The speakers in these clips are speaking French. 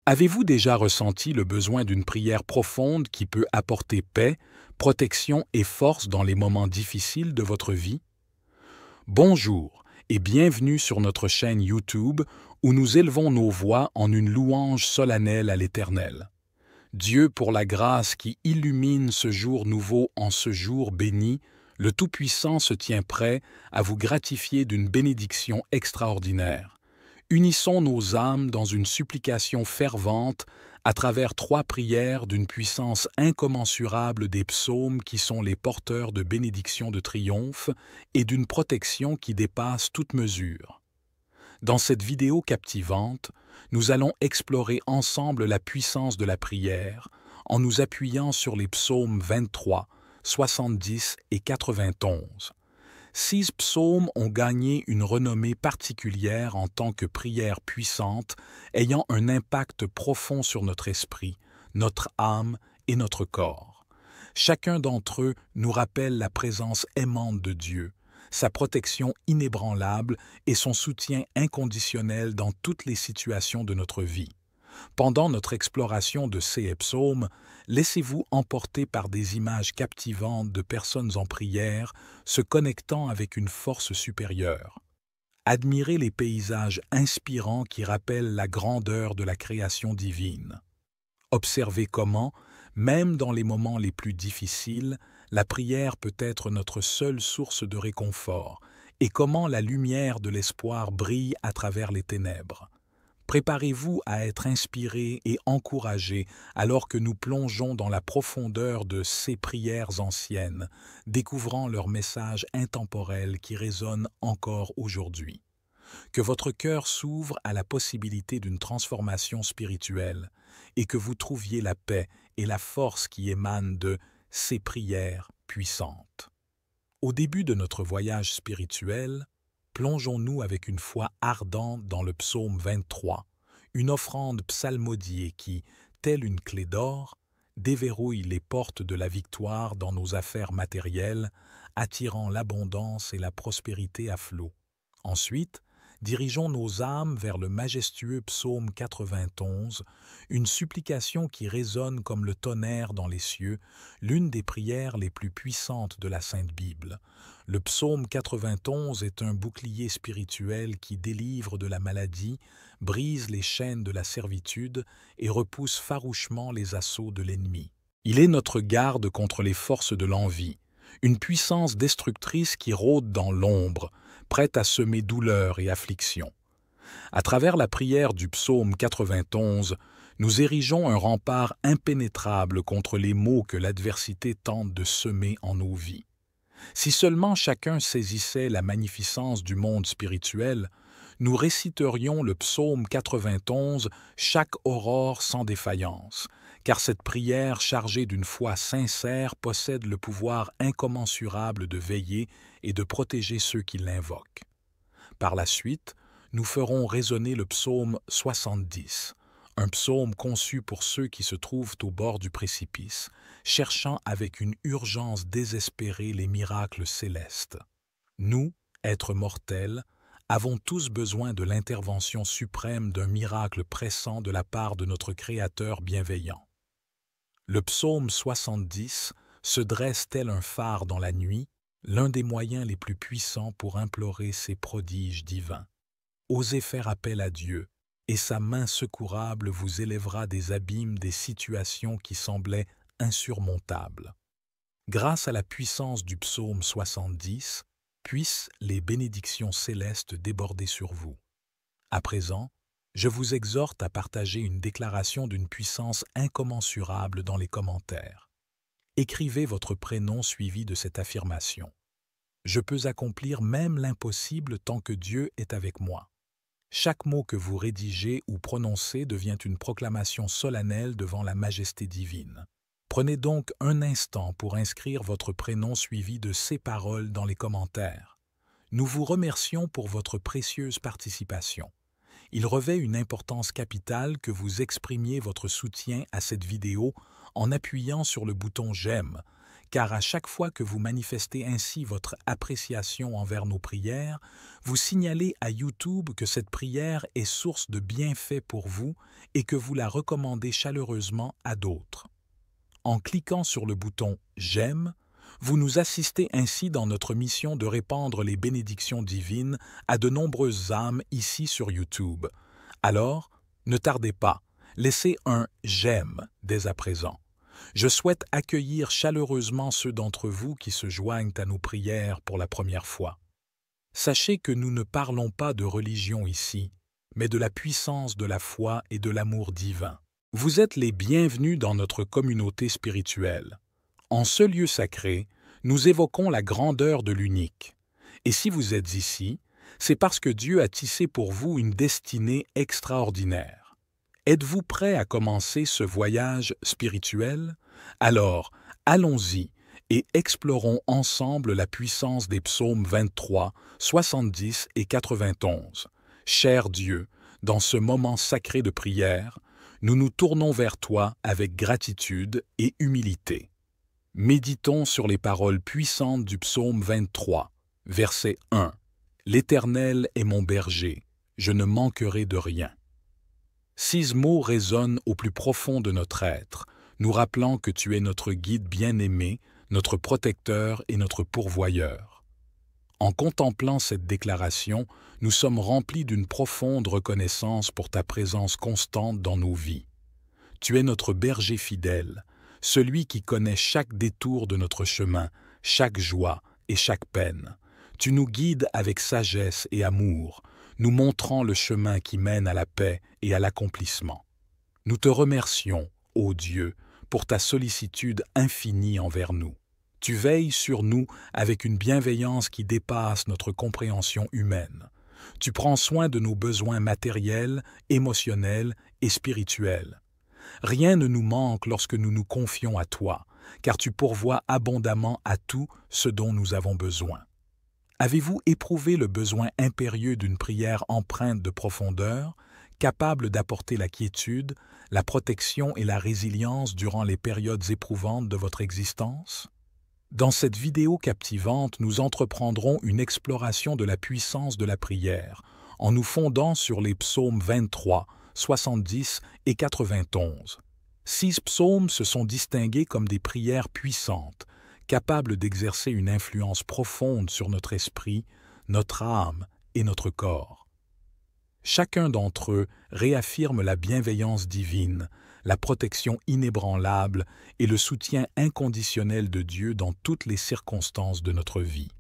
Avez-vous déjà ressenti le besoin d'une prière profonde qui peut apporter paix, protection et force dans les moments difficiles de votre vie? Bonjour et bienvenue sur notre chaîne YouTube où nous élevons nos voix en une louange solennelle à l'Éternel. Dieu, pour la grâce qui illumine ce jour nouveau en ce jour béni, le Tout-Puissant se tient prêt à vous gratifier d'une bénédiction extraordinaire. Unissons nos âmes dans une supplication fervente à travers 3 prières d'une puissance incommensurable des psaumes qui sont les porteurs de bénédictions de triomphe et d'une protection qui dépasse toute mesure. Dans cette vidéo captivante, nous allons explorer ensemble la puissance de la prière en nous appuyant sur les psaumes 23, 70 et 91. 6 psaumes ont gagné une renommée particulière en tant que prières puissantes, ayant un impact profond sur notre esprit, notre âme et notre corps. Chacun d'entre eux nous rappelle la présence aimante de Dieu, sa protection inébranlable et son soutien inconditionnel dans toutes les situations de notre vie. Pendant notre exploration de ces psaumes, laissez-vous emporter par des images captivantes de personnes en prière, se connectant avec une force supérieure. Admirez les paysages inspirants qui rappellent la grandeur de la création divine. Observez comment, même dans les moments les plus difficiles, la prière peut être notre seule source de réconfort, et comment la lumière de l'espoir brille à travers les ténèbres. Préparez-vous à être inspiré et encouragé alors que nous plongeons dans la profondeur de ces prières anciennes, découvrant leurs messages intemporels qui résonnent encore aujourd'hui. Que votre cœur s'ouvre à la possibilité d'une transformation spirituelle et que vous trouviez la paix et la force qui émanent de ces prières puissantes. Au début de notre voyage spirituel, plongeons-nous avec une foi ardente dans le psaume 23, une offrande psalmodiée qui, telle une clé d'or, déverrouille les portes de la victoire dans nos affaires matérielles, attirant l'abondance et la prospérité à flot. Ensuite, dirigeons nos âmes vers le majestueux psaume 91, une supplication qui résonne comme le tonnerre dans les cieux, l'une des prières les plus puissantes de la Sainte Bible. Le psaume 91 est un bouclier spirituel qui délivre de la maladie, brise les chaînes de la servitude et repousse farouchement les assauts de l'ennemi. Il est notre garde contre les forces de l'envie, une puissance destructrice qui rôde dans l'ombre, prête à semer douleur et affliction. À travers la prière du psaume 91, nous érigeons un rempart impénétrable contre les maux que l'adversité tente de semer en nos vies. Si seulement chacun saisissait la magnificence du monde spirituel, nous réciterions le psaume 91 chaque aurore sans défaillance, car cette prière chargée d'une foi sincère possède le pouvoir incommensurable de veiller et de protéger ceux qui l'invoquent. Par la suite, nous ferons résonner le psaume 70, un psaume conçu pour ceux qui se trouvent au bord du précipice, cherchant avec une urgence désespérée les miracles célestes. Nous, êtres mortels, avons tous besoin de l'intervention suprême d'un miracle pressant de la part de notre Créateur bienveillant. Le psaume 70 se dresse tel un phare dans la nuit, l'un des moyens les plus puissants pour implorer ses prodiges divins. Osez faire appel à Dieu, et sa main secourable vous élèvera des abîmes des situations qui semblaient insurmontables. Grâce à la puissance du psaume 70, puissent les bénédictions célestes déborder sur vous. À présent, je vous exhorte à partager une déclaration d'une puissance incommensurable dans les commentaires. Écrivez votre prénom suivi de cette affirmation. Je peux accomplir même l'impossible tant que Dieu est avec moi. Chaque mot que vous rédigez ou prononcez devient une proclamation solennelle devant la majesté divine. Prenez donc un instant pour inscrire votre prénom suivi de ces paroles dans les commentaires. Nous vous remercions pour votre précieuse participation. Il revêt une importance capitale que vous exprimiez votre soutien à cette vidéo en appuyant sur le bouton « J'aime », car à chaque fois que vous manifestez ainsi votre appréciation envers nos prières, vous signalez à YouTube que cette prière est source de bienfaits pour vous et que vous la recommandez chaleureusement à d'autres. En cliquant sur le bouton « J'aime », vous nous assistez ainsi dans notre mission de répandre les bénédictions divines à de nombreuses âmes ici sur YouTube. Alors, ne tardez pas, laissez un « J'aime » dès à présent. Je souhaite accueillir chaleureusement ceux d'entre vous qui se joignent à nos prières pour la première fois. Sachez que nous ne parlons pas de religion ici, mais de la puissance de la foi et de l'amour divin. Vous êtes les bienvenus dans notre communauté spirituelle. En ce lieu sacré, nous évoquons la grandeur de l'unique. Et si vous êtes ici, c'est parce que Dieu a tissé pour vous une destinée extraordinaire. Êtes-vous prêt à commencer ce voyage spirituel? Alors, allons-y et explorons ensemble la puissance des psaumes 23, 70 et 91. Cher Dieu, dans ce moment sacré de prière, nous nous tournons vers toi avec gratitude et humilité. Méditons sur les paroles puissantes du psaume 23, verset 1. L'Éternel est mon berger, je ne manquerai de rien. 6 mots résonnent au plus profond de notre être, nous rappelant que tu es notre guide bien-aimé, notre protecteur et notre pourvoyeur. En contemplant cette déclaration, nous sommes remplis d'une profonde reconnaissance pour ta présence constante dans nos vies. Tu es notre berger fidèle, celui qui connaît chaque détour de notre chemin, chaque joie et chaque peine. Tu nous guides avec sagesse et amour, nous montrant le chemin qui mène à la paix et à l'accomplissement. Nous te remercions, ô Dieu, pour ta sollicitude infinie envers nous. Tu veilles sur nous avec une bienveillance qui dépasse notre compréhension humaine. Tu prends soin de nos besoins matériels, émotionnels et spirituels. Rien ne nous manque lorsque nous nous confions à toi, car tu pourvois abondamment à tout ce dont nous avons besoin. Avez-vous éprouvé le besoin impérieux d'une prière empreinte de profondeur, capable d'apporter la quiétude, la protection et la résilience durant les périodes éprouvantes de votre existence? Dans cette vidéo captivante, nous entreprendrons une exploration de la puissance de la prière, en nous fondant sur les psaumes 23, 70 et 91. 6 psaumes se sont distingués comme des prières puissantes, capables d'exercer une influence profonde sur notre esprit, notre âme et notre corps. Chacun d'entre eux réaffirme la bienveillance divine, la protection inébranlable et le soutien inconditionnel de Dieu dans toutes les circonstances de notre vie.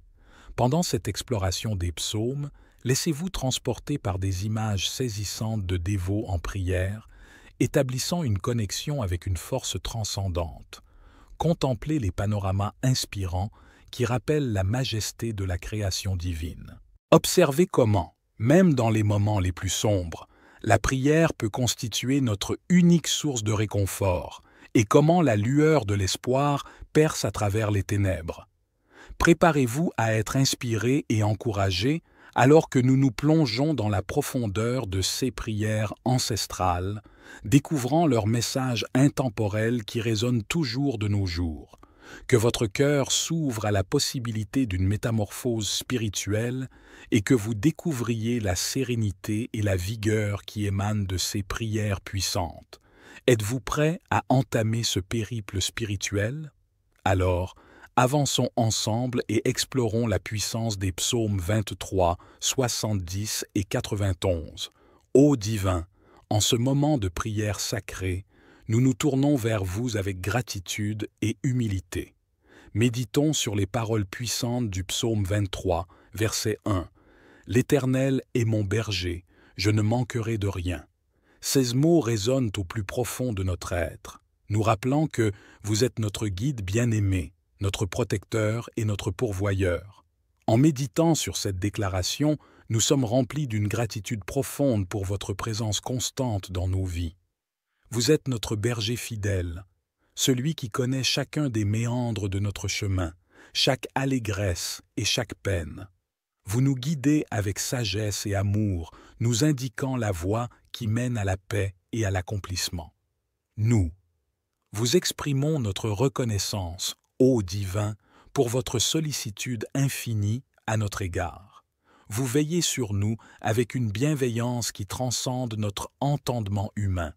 Pendant cette exploration des psaumes, laissez-vous transporter par des images saisissantes de dévots en prière, établissant une connexion avec une force transcendante. Contemplez les panoramas inspirants qui rappellent la majesté de la création divine. Observez comment, même dans les moments les plus sombres, la prière peut constituer notre unique source de réconfort et comment la lueur de l'espoir perce à travers les ténèbres. Préparez-vous à être inspiré et encouragé alors que nous nous plongeons dans la profondeur de ces prières ancestrales, découvrant leur message intemporel qui résonne toujours de nos jours. Que votre cœur s'ouvre à la possibilité d'une métamorphose spirituelle et que vous découvriez la sérénité et la vigueur qui émanent de ces prières puissantes. Êtes-vous prêt à entamer ce périple spirituel? Alors, avançons ensemble et explorons la puissance des psaumes 23, 70 et 91. Ô divin, en ce moment de prière sacrée, nous nous tournons vers vous avec gratitude et humilité. Méditons sur les paroles puissantes du psaume 23, verset 1. « L'Éternel est mon berger, je ne manquerai de rien. » Ces mots résonnent au plus profond de notre être, nous rappelant que vous êtes notre guide bien-aimé, notre protecteur et notre pourvoyeur. En méditant sur cette déclaration, nous sommes remplis d'une gratitude profonde pour votre présence constante dans nos vies. Vous êtes notre berger fidèle, celui qui connaît chacun des méandres de notre chemin, chaque allégresse et chaque peine. Vous nous guidez avec sagesse et amour, nous indiquant la voie qui mène à la paix et à l'accomplissement. Nous vous exprimons notre reconnaissance, ô divin, pour votre sollicitude infinie à notre égard. Vous veillez sur nous avec une bienveillance qui transcende notre entendement humain.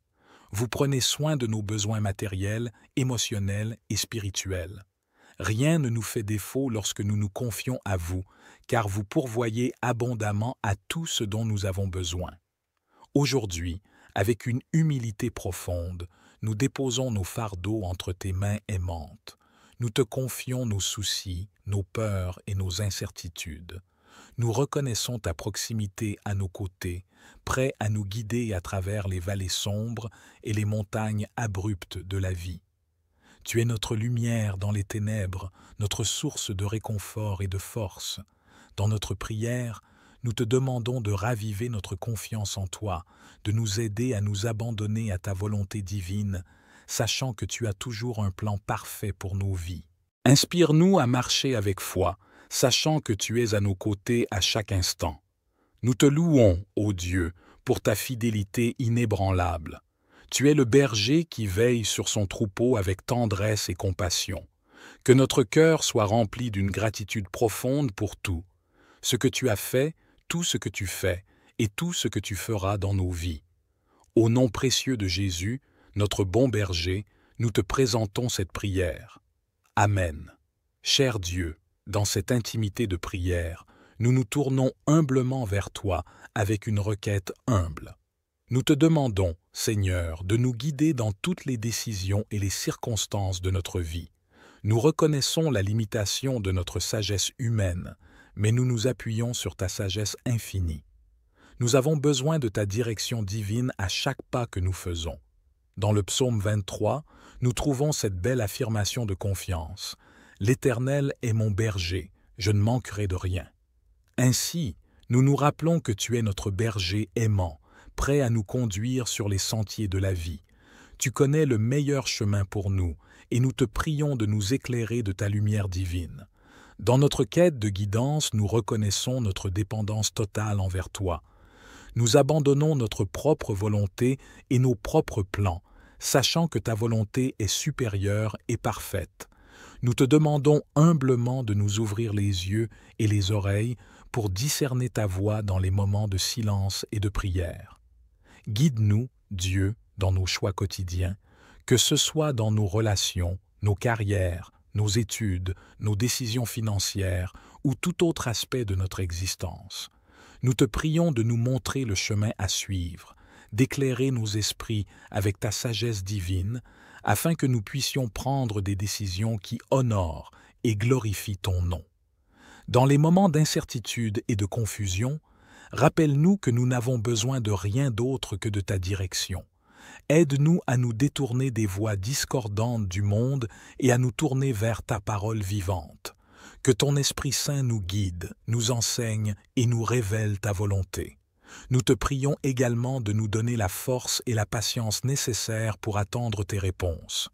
Vous prenez soin de nos besoins matériels, émotionnels et spirituels. Rien ne nous fait défaut lorsque nous nous confions à vous, car vous pourvoyez abondamment à tout ce dont nous avons besoin. Aujourd'hui, avec une humilité profonde, nous déposons nos fardeaux entre tes mains aimantes. Nous te confions nos soucis, nos peurs et nos incertitudes. Nous reconnaissons ta proximité à nos côtés, prêt à nous guider à travers les vallées sombres et les montagnes abruptes de la vie. Tu es notre lumière dans les ténèbres, notre source de réconfort et de force. Dans notre prière, nous te demandons de raviver notre confiance en toi, de nous aider à nous abandonner à ta volonté divine, sachant que tu as toujours un plan parfait pour nos vies. Inspire-nous à marcher avec foi, sachant que tu es à nos côtés à chaque instant. Nous te louons, ô Dieu, pour ta fidélité inébranlable. Tu es le berger qui veille sur son troupeau avec tendresse et compassion. Que notre cœur soit rempli d'une gratitude profonde pour tout, ce que tu as fait, tout ce que tu fais et tout ce que tu feras dans nos vies. Au nom précieux de Jésus, notre bon berger, nous te présentons cette prière. Amen. Cher Dieu, dans cette intimité de prière, nous nous tournons humblement vers toi avec une requête humble. Nous te demandons, Seigneur, de nous guider dans toutes les décisions et les circonstances de notre vie. Nous reconnaissons la limitation de notre sagesse humaine, mais nous nous appuyons sur ta sagesse infinie. Nous avons besoin de ta direction divine à chaque pas que nous faisons. Dans le psaume 23, nous trouvons cette belle affirmation de confiance. « L'Éternel est mon berger, je ne manquerai de rien. » Ainsi, nous nous rappelons que tu es notre berger aimant, prêt à nous conduire sur les sentiers de la vie. Tu connais le meilleur chemin pour nous, et nous te prions de nous éclairer de ta lumière divine. Dans notre quête de guidance, nous reconnaissons notre dépendance totale envers toi. Nous abandonnons notre propre volonté et nos propres plans, sachant que ta volonté est supérieure et parfaite. Nous te demandons humblement de nous ouvrir les yeux et les oreilles pour discerner ta voix dans les moments de silence et de prière. Guide-nous, Dieu, dans nos choix quotidiens, que ce soit dans nos relations, nos carrières, nos études, nos décisions financières ou tout autre aspect de notre existence. Nous te prions de nous montrer le chemin à suivre, d'éclairer nos esprits avec ta sagesse divine, afin que nous puissions prendre des décisions qui honorent et glorifient ton nom. Dans les moments d'incertitude et de confusion, rappelle-nous que nous n'avons besoin de rien d'autre que de ta direction. Aide-nous à nous détourner des voies discordantes du monde et à nous tourner vers ta parole vivante. Que ton Esprit Saint nous guide, nous enseigne et nous révèle ta volonté. Nous te prions également de nous donner la force et la patience nécessaires pour attendre tes réponses.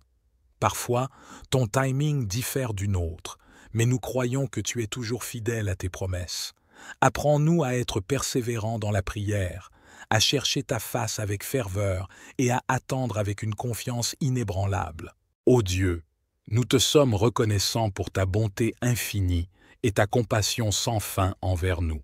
Parfois, ton timing diffère du nôtre, mais nous croyons que tu es toujours fidèle à tes promesses. Apprends-nous à être persévérants dans la prière, à chercher ta face avec ferveur et à attendre avec une confiance inébranlable. Ô Dieu, nous te sommes reconnaissants pour ta bonté infinie et ta compassion sans fin envers nous.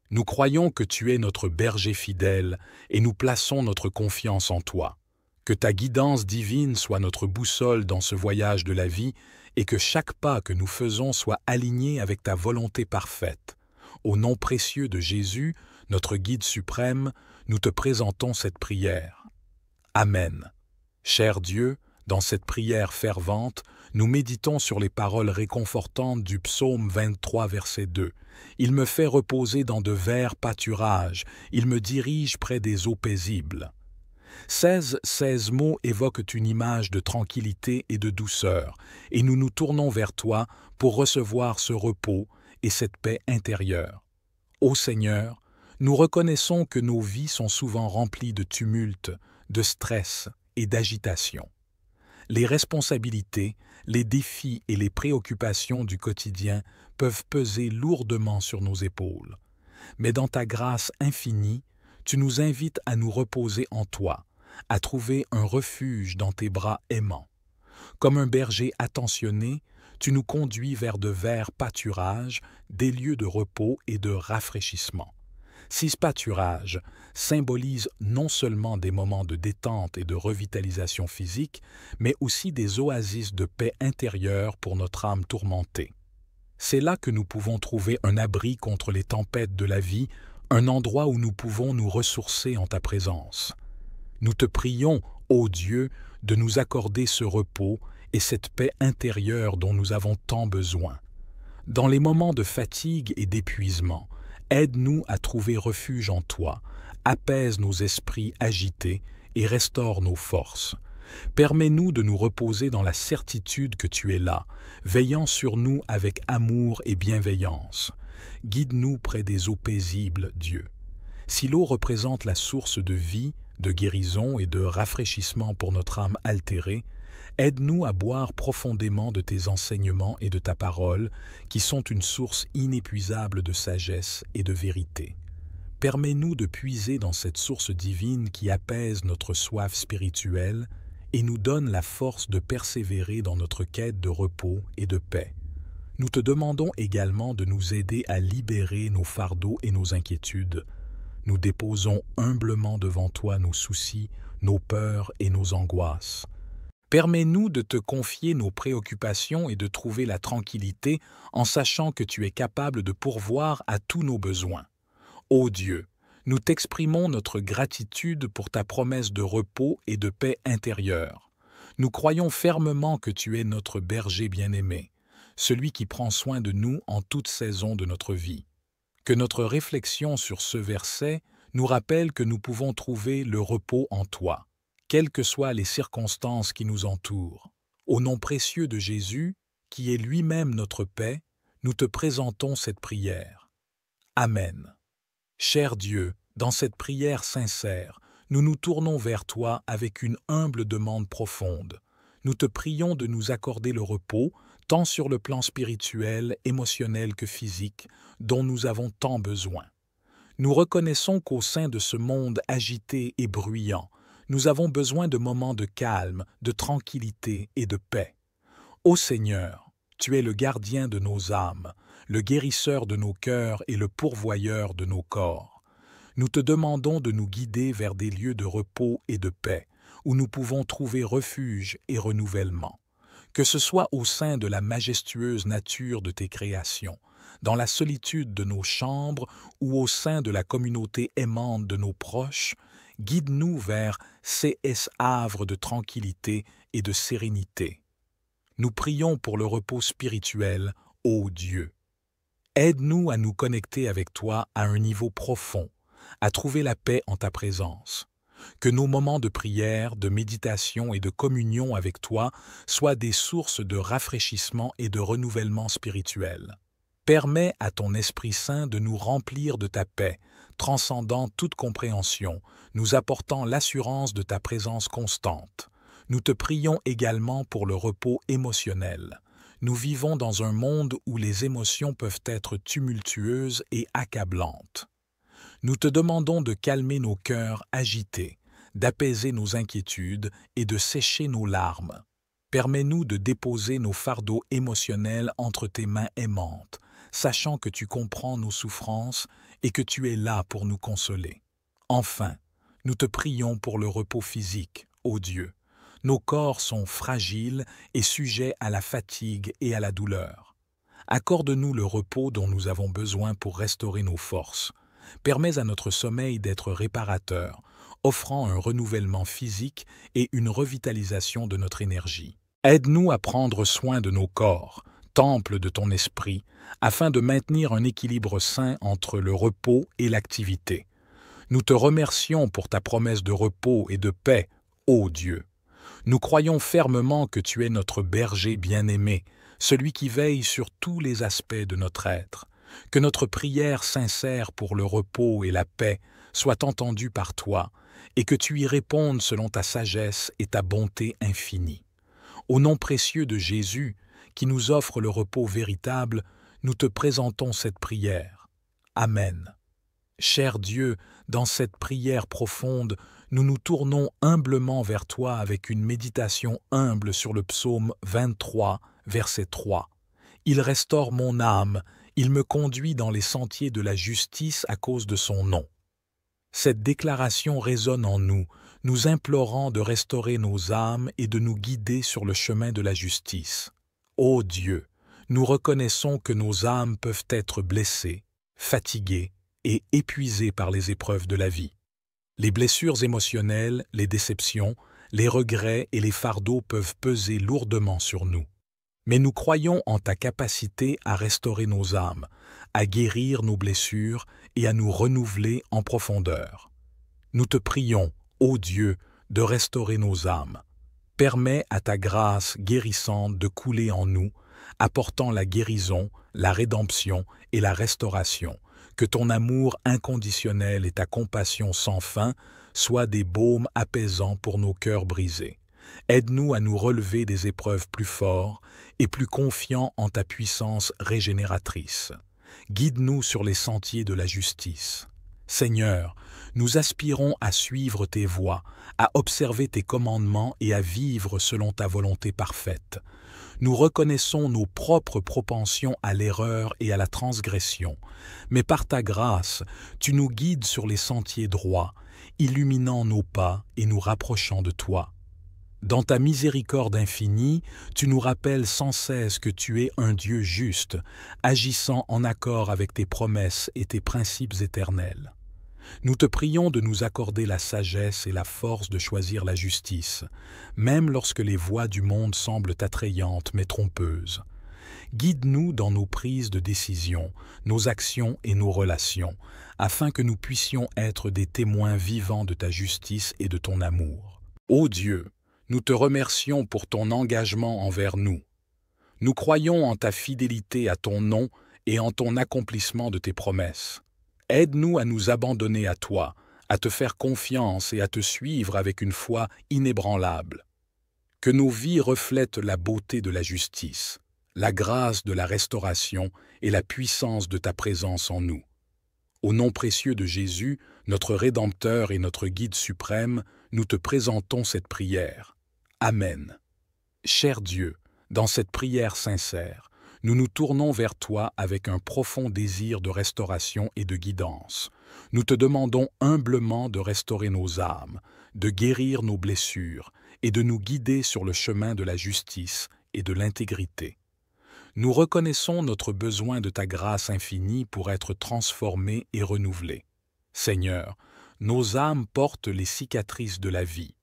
Nous croyons que tu es notre berger fidèle et nous plaçons notre confiance en toi. Que ta guidance divine soit notre boussole dans ce voyage de la vie et que chaque pas que nous faisons soit aligné avec ta volonté parfaite. Au nom précieux de Jésus, notre guide suprême, nous te présentons cette prière. Amen. Cher Dieu, dans cette prière fervente, nous méditons sur les paroles réconfortantes du psaume 23, verset 2. « Il me fait reposer dans de verts pâturages, il me dirige près des eaux paisibles. » 16 mots évoquent une image de tranquillité et de douceur, et nous nous tournons vers toi pour recevoir ce repos et cette paix intérieure. Ô Seigneur, nous reconnaissons que nos vies sont souvent remplies de tumulte, de stress et d'agitation. Les responsabilités, les défis et les préoccupations du quotidien peuvent peser lourdement sur nos épaules. Mais dans ta grâce infinie, tu nous invites à nous reposer en toi, à trouver un refuge dans tes bras aimants. Comme un berger attentionné, Tu nous conduis vers de verts pâturages, des lieux de repos et de rafraîchissement. Ces pâturages symbolisent non seulement des moments de détente et de revitalisation physique, mais aussi des oasis de paix intérieure pour notre âme tourmentée. C'est là que nous pouvons trouver un abri contre les tempêtes de la vie, un endroit où nous pouvons nous ressourcer en ta présence. Nous te prions, ô Dieu, de nous accorder ce repos et cette paix intérieure dont nous avons tant besoin. Dans les moments de fatigue et d'épuisement, aide-nous à trouver refuge en toi, apaise nos esprits agités et restaure nos forces. Permets-nous de nous reposer dans la certitude que tu es là, veillant sur nous avec amour et bienveillance. Guide-nous près des eaux paisibles, Dieu. Si l'eau représente la source de vie, de guérison et de rafraîchissement pour notre âme altérée, aide-nous à boire profondément de tes enseignements et de ta parole, qui sont une source inépuisable de sagesse et de vérité. Permets-nous de puiser dans cette source divine qui apaise notre soif spirituelle et nous donne la force de persévérer dans notre quête de repos et de paix. Nous te demandons également de nous aider à libérer nos fardeaux et nos inquiétudes. Nous déposons humblement devant toi nos soucis, nos peurs et nos angoisses. Permets-nous de te confier nos préoccupations et de trouver la tranquillité en sachant que tu es capable de pourvoir à tous nos besoins. Ô Dieu, nous t'exprimons notre gratitude pour ta promesse de repos et de paix intérieure. Nous croyons fermement que tu es notre berger bien-aimé, celui qui prend soin de nous en toute saison de notre vie. Que notre réflexion sur ce verset nous rappelle que nous pouvons trouver le repos en toi, quelles que soient les circonstances qui nous entourent. Au nom précieux de Jésus, qui est lui-même notre paix, nous te présentons cette prière. Amen. Cher Dieu, dans cette prière sincère, nous nous tournons vers toi avec une humble demande profonde. Nous te prions de nous accorder le repos, tant sur le plan spirituel, émotionnel que physique, dont nous avons tant besoin. Nous reconnaissons qu'au sein de ce monde agité et bruyant, nous avons besoin de moments de calme, de tranquillité et de paix. Ô Seigneur, tu es le gardien de nos âmes, le guérisseur de nos cœurs et le pourvoyeur de nos corps. Nous te demandons de nous guider vers des lieux de repos et de paix, où nous pouvons trouver refuge et renouvellement. Que ce soit au sein de la majestueuse nature de tes créations, dans la solitude de nos chambres ou au sein de la communauté aimante de nos proches, guide-nous vers ces havres de tranquillité et de sérénité. Nous prions pour le repos spirituel, ô Dieu. Aide-nous à nous connecter avec toi à un niveau profond, à trouver la paix en ta présence. Que nos moments de prière, de méditation et de communion avec toi soient des sources de rafraîchissement et de renouvellement spirituel. Permets à ton Esprit Saint de nous remplir de ta paix, transcendant toute compréhension, nous apportant l'assurance de ta présence constante. Nous te prions également pour le repos émotionnel. Nous vivons dans un monde où les émotions peuvent être tumultueuses et accablantes. Nous te demandons de calmer nos cœurs agités, d'apaiser nos inquiétudes et de sécher nos larmes. Permets-nous de déposer nos fardeaux émotionnels entre tes mains aimantes, sachant que tu comprends nos souffrances et que tu es là pour nous consoler. Enfin, nous te prions pour le repos physique, ô Dieu. Nos corps sont fragiles et sujets à la fatigue et à la douleur. Accorde-nous le repos dont nous avons besoin pour restaurer nos forces. Permets à notre sommeil d'être réparateur, offrant un renouvellement physique et une revitalisation de notre énergie. Aide-nous à prendre soin de nos corps, temple de ton esprit, afin de maintenir un équilibre sain entre le repos et l'activité. Nous te remercions pour ta promesse de repos et de paix, ô Dieu. Nous croyons fermement que tu es notre berger bien-aimé, celui qui veille sur tous les aspects de notre être. Que notre prière sincère pour le repos et la paix soit entendue par toi, et que tu y répondes selon ta sagesse et ta bonté infinie. Au nom précieux de Jésus, qui nous offre le repos véritable, nous te présentons cette prière. Amen. Cher Dieu, dans cette prière profonde, nous nous tournons humblement vers toi avec une méditation humble sur le psaume 23, verset 3. Il restaure mon âme, il me conduit dans les sentiers de la justice à cause de son nom. Cette déclaration résonne en nous, nous implorant de restaurer nos âmes et de nous guider sur le chemin de la justice. Ô Dieu, nous reconnaissons que nos âmes peuvent être blessées, fatiguées et épuisées par les épreuves de la vie. Les blessures émotionnelles, les déceptions, les regrets et les fardeaux peuvent peser lourdement sur nous. Mais nous croyons en ta capacité à restaurer nos âmes, à guérir nos blessures et à nous renouveler en profondeur. Nous te prions, ô Dieu, de restaurer nos âmes. Permets à ta grâce guérissante de couler en nous, apportant la guérison, la rédemption et la restauration. Que ton amour inconditionnel et ta compassion sans fin soient des baumes apaisants pour nos cœurs brisés. Aide-nous à nous relever des épreuves plus forts et plus confiants en ta puissance régénératrice. Guide-nous sur les sentiers de la justice. Seigneur, nous aspirons à suivre tes voies, à observer tes commandements et à vivre selon ta volonté parfaite. Nous reconnaissons nos propres propensions à l'erreur et à la transgression, mais par ta grâce, tu nous guides sur les sentiers droits, illuminant nos pas et nous rapprochant de toi. Dans ta miséricorde infinie, tu nous rappelles sans cesse que tu es un Dieu juste, agissant en accord avec tes promesses et tes principes éternels. Nous te prions de nous accorder la sagesse et la force de choisir la justice, même lorsque les voies du monde semblent attrayantes mais trompeuses. Guide-nous dans nos prises de décision, nos actions et nos relations, afin que nous puissions être des témoins vivants de ta justice et de ton amour. Ô Dieu, nous te remercions pour ton engagement envers nous. Nous croyons en ta fidélité à ton nom et en ton accomplissement de tes promesses. Aide-nous à nous abandonner à toi, à te faire confiance et à te suivre avec une foi inébranlable. Que nos vies reflètent la beauté de la justice, la grâce de la restauration et la puissance de ta présence en nous. Au nom précieux de Jésus, notre Rédempteur et notre Guide suprême, nous te présentons cette prière. Amen. Cher Dieu, dans cette prière sincère, nous nous tournons vers toi avec un profond désir de restauration et de guidance. Nous te demandons humblement de restaurer nos âmes, de guérir nos blessures et de nous guider sur le chemin de la justice et de l'intégrité. Nous reconnaissons notre besoin de ta grâce infinie pour être transformés et renouvelés. Seigneur, nos âmes portent les cicatrices de la vie.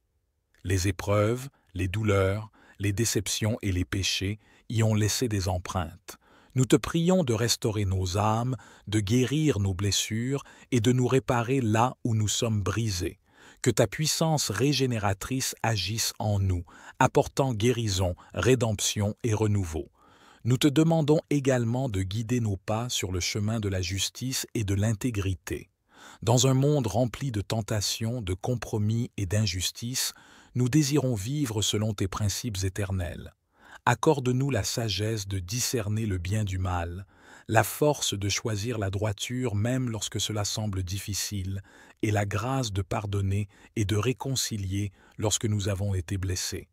Les épreuves, les douleurs, les déceptions et les péchés y ont laissé des empreintes. Nous te prions de restaurer nos âmes, de guérir nos blessures et de nous réparer là où nous sommes brisés. Que ta puissance régénératrice agisse en nous, apportant guérison, rédemption et renouveau. Nous te demandons également de guider nos pas sur le chemin de la justice et de l'intégrité. Dans un monde rempli de tentations, de compromis et d'injustices, nous désirons vivre selon tes principes éternels. Accorde-nous la sagesse de discerner le bien du mal, la force de choisir la droiture même lorsque cela semble difficile, et la grâce de pardonner et de réconcilier lorsque nous avons été blessés.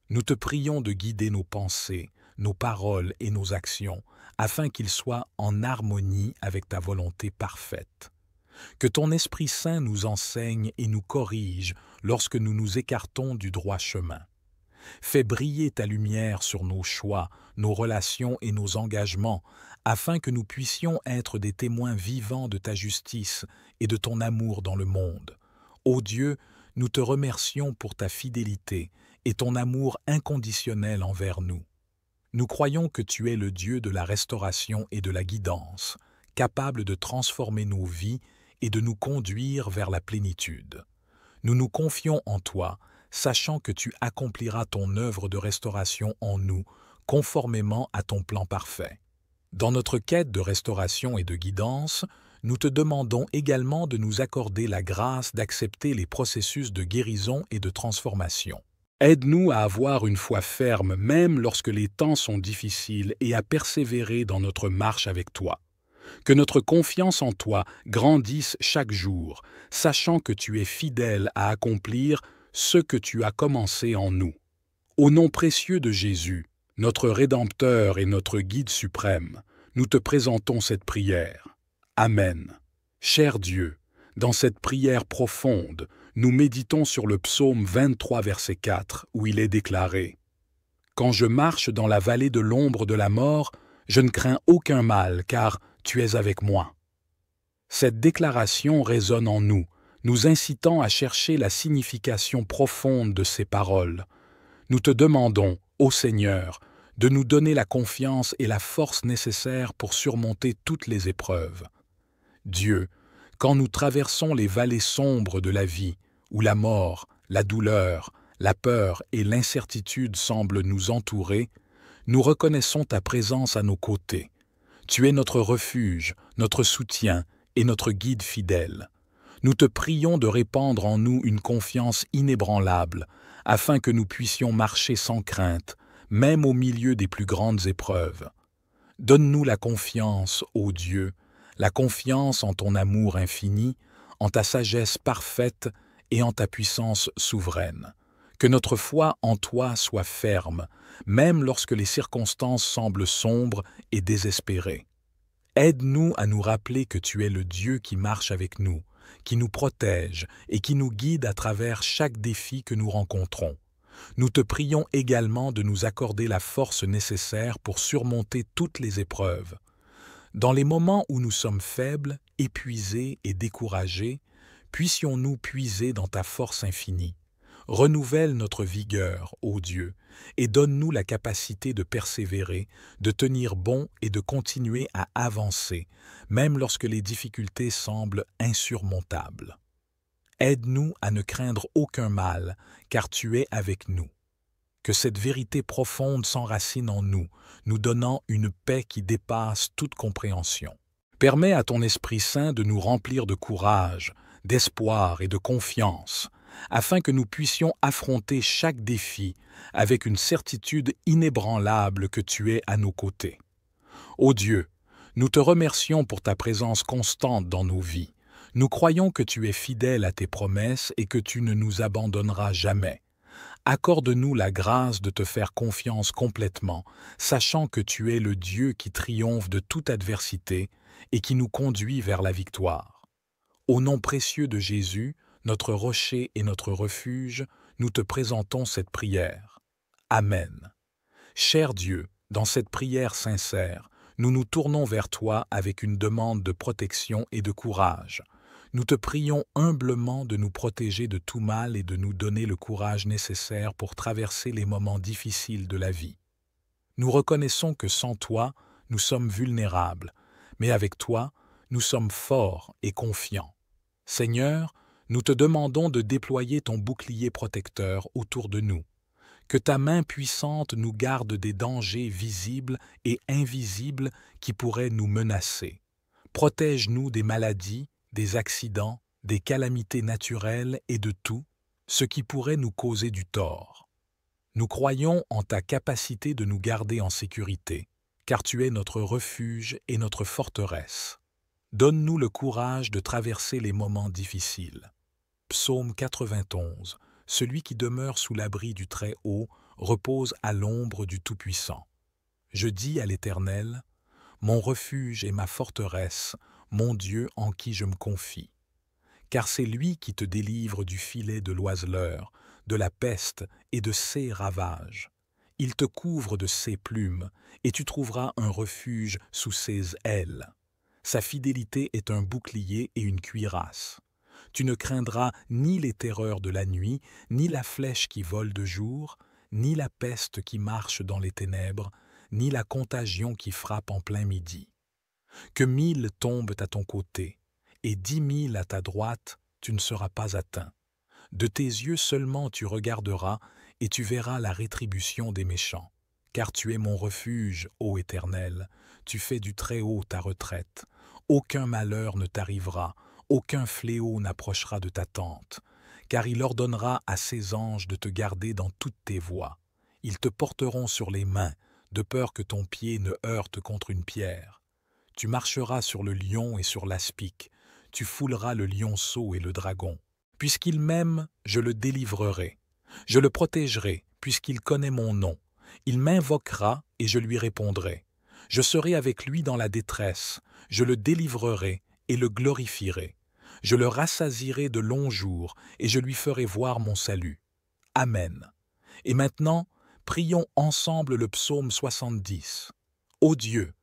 Nous te prions de guider nos pensées, nos paroles et nos actions, afin qu'ils soient en harmonie avec ta volonté parfaite. Que ton Esprit Saint nous enseigne et nous corrige lorsque nous nous écartons du droit chemin. Fais briller ta lumière sur nos choix, nos relations et nos engagements, afin que nous puissions être des témoins vivants de ta justice et de ton amour dans le monde. Ô Dieu, nous te remercions pour ta fidélité et ton amour inconditionnel envers nous. Nous croyons que tu es le Dieu de la restauration et de la guidance, capable de transformer nos vies et de nous conduire vers la plénitude. Nous nous confions en toi, sachant que tu accompliras ton œuvre de restauration en nous, conformément à ton plan parfait. Dans notre quête de restauration et de guidance, nous te demandons également de nous accorder la grâce d'accepter les processus de guérison et de transformation. Aide-nous à avoir une foi ferme même lorsque les temps sont difficiles et à persévérer dans notre marche avec toi. Que notre confiance en toi grandisse chaque jour, sachant que tu es fidèle à accomplir ce que tu as commencé en nous. Au nom précieux de Jésus, Notre Rédempteur et notre Guide suprême, nous te présentons cette prière. Amen. Cher Dieu, dans cette prière profonde, nous méditons sur le psaume 23, verset 4, où il est déclaré « Quand je marche dans la vallée de l'ombre de la mort, je ne crains aucun mal, car tu es avec moi. » Cette déclaration résonne en nous, nous incitant à chercher la signification profonde de ces paroles. Nous te demandons, ô Seigneur, de nous donner la confiance et la force nécessaires pour surmonter toutes les épreuves. Dieu, quand nous traversons les vallées sombres de la vie, où la mort, la douleur, la peur et l'incertitude semblent nous entourer, nous reconnaissons ta présence à nos côtés. Tu es notre refuge, notre soutien et notre guide fidèle. Nous te prions de répandre en nous une confiance inébranlable, afin que nous puissions marcher sans crainte, même au milieu des plus grandes épreuves. Donne-nous la confiance, ô Dieu, la confiance en ton amour infini, en ta sagesse parfaite et en ta puissance souveraine. Que notre foi en toi soit ferme, même lorsque les circonstances semblent sombres et désespérées. Aide-nous à nous rappeler que tu es le Dieu qui marche avec nous, qui nous protège et qui nous guide à travers chaque défi que nous rencontrons. Nous te prions également de nous accorder la force nécessaire pour surmonter toutes les épreuves. Dans les moments où nous sommes faibles, épuisés et découragés, puissions-nous puiser dans ta force infinie. Renouvelle notre vigueur, ô Dieu, et donne-nous la capacité de persévérer, de tenir bon et de continuer à avancer, même lorsque les difficultés semblent insurmontables. Aide-nous à ne craindre aucun mal, car tu es avec nous. Que cette vérité profonde s'enracine en nous, nous donnant une paix qui dépasse toute compréhension. Permets à ton Esprit Saint de nous remplir de courage, d'espoir et de confiance, afin que nous puissions affronter chaque défi avec une certitude inébranlable que tu es à nos côtés. Ô Dieu, nous te remercions pour ta présence constante dans nos vies. Nous croyons que tu es fidèle à tes promesses et que tu ne nous abandonneras jamais. Accorde-nous la grâce de te faire confiance complètement, sachant que tu es le Dieu qui triomphe de toute adversité et qui nous conduit vers la victoire. Au nom précieux de Jésus, notre rocher et notre refuge, nous te présentons cette prière. Amen. Cher Dieu, dans cette prière sincère, nous nous tournons vers toi avec une demande de protection et de courage. Nous te prions humblement de nous protéger de tout mal et de nous donner le courage nécessaire pour traverser les moments difficiles de la vie. Nous reconnaissons que sans toi, nous sommes vulnérables, mais avec toi, nous sommes forts et confiants. Seigneur, nous te demandons de déployer ton bouclier protecteur autour de nous. Que ta main puissante nous garde des dangers visibles et invisibles qui pourraient nous menacer. Protège-nous des maladies, des accidents, des calamités naturelles et de tout ce qui pourrait nous causer du tort. Nous croyons en ta capacité de nous garder en sécurité, car tu es notre refuge et notre forteresse. Donne-nous le courage de traverser les moments difficiles. Psaume 91. Celui qui demeure sous l'abri du Très-Haut repose à l'ombre du Tout-Puissant. Je dis à l'Éternel, mon refuge et ma forteresse, mon Dieu en qui je me confie. Car c'est lui qui te délivre du filet de l'oiseleur, de la peste et de ses ravages. Il te couvre de ses plumes, et tu trouveras un refuge sous ses ailes. Sa fidélité est un bouclier et une cuirasse. Tu ne craindras ni les terreurs de la nuit, ni la flèche qui vole de jour, ni la peste qui marche dans les ténèbres, ni la contagion qui frappe en plein midi. Que 1000 tombent à ton côté, et 10 000 à ta droite, tu ne seras pas atteint. De tes yeux seulement tu regarderas, et tu verras la rétribution des méchants. Car tu es mon refuge, ô Éternel, tu fais du Très-Haut ta retraite. Aucun malheur ne t'arrivera, aucun fléau n'approchera de ta tente, car il ordonnera à ses anges de te garder dans toutes tes voies. Ils te porteront sur les mains, de peur que ton pied ne heurte contre une pierre. Tu marcheras sur le lion et sur l'aspic, tu fouleras le lionceau et le dragon. Puisqu'il m'aime, je le délivrerai. Je le protégerai, puisqu'il connaît mon nom. Il m'invoquera et je lui répondrai. Je serai avec lui dans la détresse, je le délivrerai et le glorifierai. Je le rassasierai de longs jours et je lui ferai voir mon salut. Amen. Et maintenant, prions ensemble le psaume 70. Ô Dieu,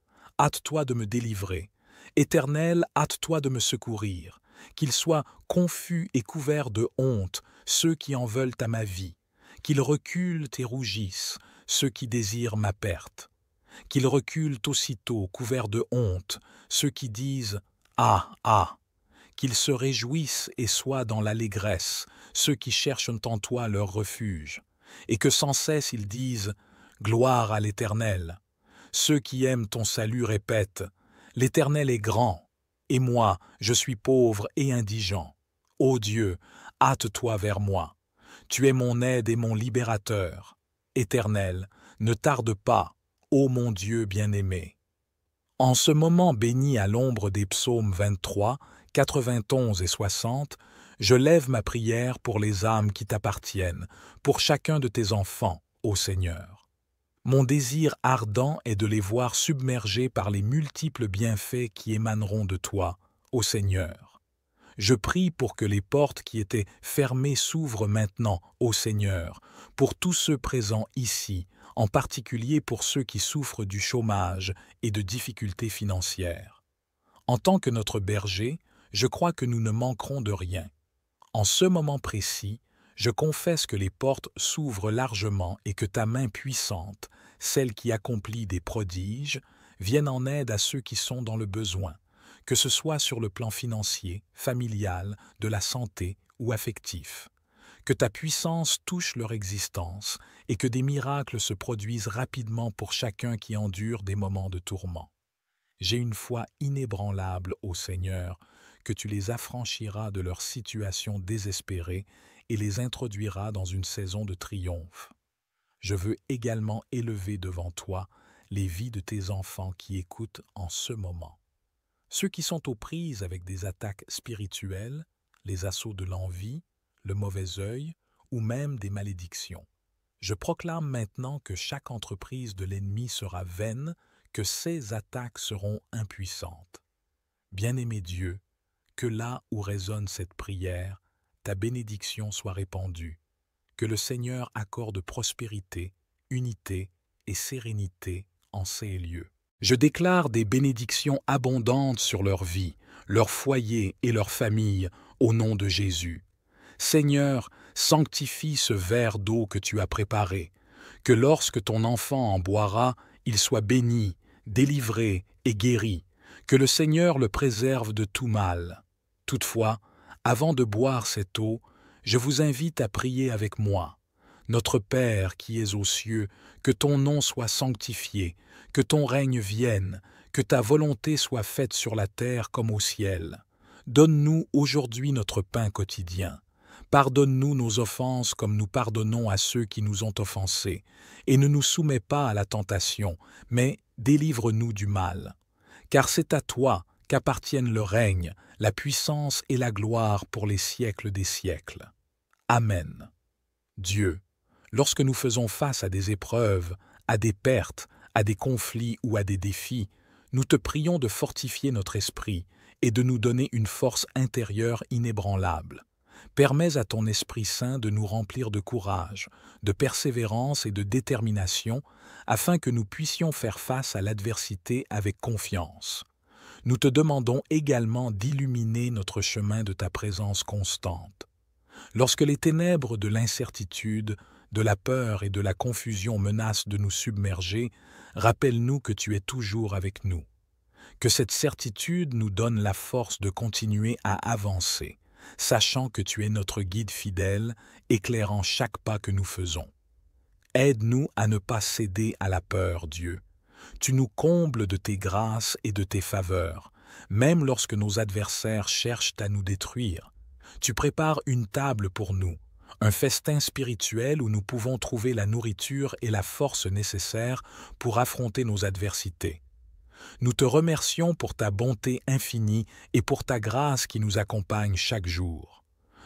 hâte-toi de me délivrer. Éternel, hâte-toi de me secourir. Qu'ils soient confus et couverts de honte ceux qui en veulent à ma vie. Qu'ils reculent et rougissent ceux qui désirent ma perte. Qu'ils reculent aussitôt, couverts de honte, ceux qui disent « Ah, ah !» Qu'ils se réjouissent et soient dans l'allégresse, ceux qui cherchent en toi leur refuge, et que sans cesse ils disent « Gloire à l'Éternel !» Ceux qui aiment ton salut répètent « L'Éternel est grand, et moi, je suis pauvre et indigent. Ô Dieu, hâte-toi vers moi. Tu es mon aide et mon libérateur. Éternel, ne tarde pas, ô mon Dieu bien-aimé. » En ce moment béni à l'ombre des psaumes 23, 91 et 60, je lève ma prière pour les âmes qui t'appartiennent, pour chacun de tes enfants, ô Seigneur. Mon désir ardent est de les voir submergés par les multiples bienfaits qui émaneront de toi, ô Seigneur. Je prie pour que les portes qui étaient fermées s'ouvrent maintenant, ô Seigneur, pour tous ceux présents ici, en particulier pour ceux qui souffrent du chômage et de difficultés financières. En tant que notre berger, je crois que nous ne manquerons de rien. En ce moment précis, je confesse que les portes s'ouvrent largement et que ta main puissante, celle qui accomplit des prodiges, vienne en aide à ceux qui sont dans le besoin, que ce soit sur le plan financier, familial, de la santé ou affectif. Que ta puissance touche leur existence et que des miracles se produisent rapidement pour chacun qui endure des moments de tourment. J'ai une foi inébranlable au Seigneur, que tu les affranchiras de leur situation désespérée et les introduiras dans une saison de triomphe. Je veux également élever devant toi les vies de tes enfants qui écoutent en ce moment. Ceux qui sont aux prises avec des attaques spirituelles, les assauts de l'envie, le mauvais œil ou même des malédictions. Je proclame maintenant que chaque entreprise de l'ennemi sera vaine, que ses attaques seront impuissantes. Bien-aimé Dieu, que là où résonne cette prière, ta bénédiction soit répandue, que le Seigneur accorde prospérité, unité et sérénité en ces lieux. Je déclare des bénédictions abondantes sur leur vie, leur foyer et leur famille, au nom de Jésus. Seigneur, sanctifie ce verre d'eau que tu as préparé, que lorsque ton enfant en boira, il soit béni, délivré et guéri, que le Seigneur le préserve de tout mal. Toutefois, avant de boire cette eau, je vous invite à prier avec moi. Notre Père qui es aux cieux, que ton nom soit sanctifié, que ton règne vienne, que ta volonté soit faite sur la terre comme au ciel. Donne-nous aujourd'hui notre pain quotidien. Pardonne-nous nos offenses comme nous pardonnons à ceux qui nous ont offensés, et ne nous soumets pas à la tentation, mais délivre-nous du mal. Car c'est à toi qu'appartiennent le règne, la puissance et la gloire pour les siècles des siècles. Amen. Dieu, lorsque nous faisons face à des épreuves, à des pertes, à des conflits ou à des défis, nous te prions de fortifier notre esprit et de nous donner une force intérieure inébranlable. Permets à ton Esprit Saint de nous remplir de courage, de persévérance et de détermination, afin que nous puissions faire face à l'adversité avec confiance. Nous te demandons également d'illuminer notre chemin de ta présence constante. Lorsque les ténèbres de l'incertitude, de la peur et de la confusion menacent de nous submerger, rappelle-nous que tu es toujours avec nous. Que cette certitude nous donne la force de continuer à avancer, sachant que tu es notre guide fidèle, éclairant chaque pas que nous faisons. Aide-nous à ne pas céder à la peur, Dieu. Tu nous combles de tes grâces et de tes faveurs, même lorsque nos adversaires cherchent à nous détruire. Tu prépares une table pour nous, un festin spirituel où nous pouvons trouver la nourriture et la force nécessaires pour affronter nos adversités. Nous te remercions pour ta bonté infinie et pour ta grâce qui nous accompagne chaque jour.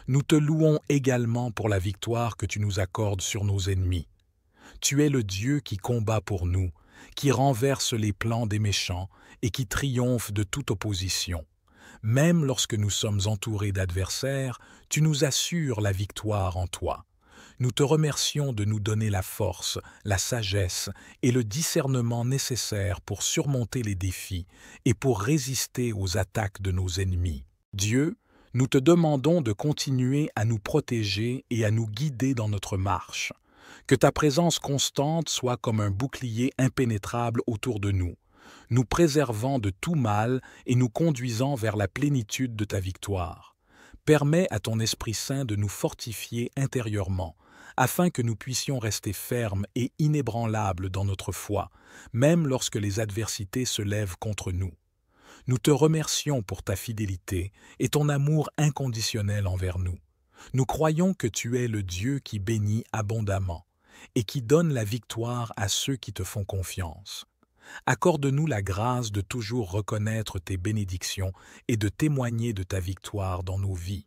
Nous te louons également pour la victoire que tu nous accordes sur nos ennemis. Tu es le Dieu qui combat pour nous, qui renverse les plans des méchants et qui triomphe de toute opposition. Même lorsque nous sommes entourés d'adversaires, tu nous assures la victoire en toi. Nous te remercions de nous donner la force, la sagesse et le discernement nécessaires pour surmonter les défis et pour résister aux attaques de nos ennemis. Dieu, nous te demandons de continuer à nous protéger et à nous guider dans notre marche. Que ta présence constante soit comme un bouclier impénétrable autour de nous préservant de tout mal et nous conduisant vers la plénitude de ta victoire. Permets à ton Esprit Saint de nous fortifier intérieurement, afin que nous puissions rester fermes et inébranlables dans notre foi, même lorsque les adversités se lèvent contre nous. Nous te remercions pour ta fidélité et ton amour inconditionnel envers nous. Nous croyons que tu es le Dieu qui bénit abondamment et qui donne la victoire à ceux qui te font confiance. Accorde-nous la grâce de toujours reconnaître tes bénédictions et de témoigner de ta victoire dans nos vies.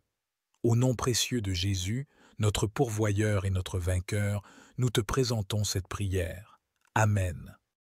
Au nom précieux de Jésus, notre pourvoyeur et notre vainqueur, nous te présentons cette prière. Amen.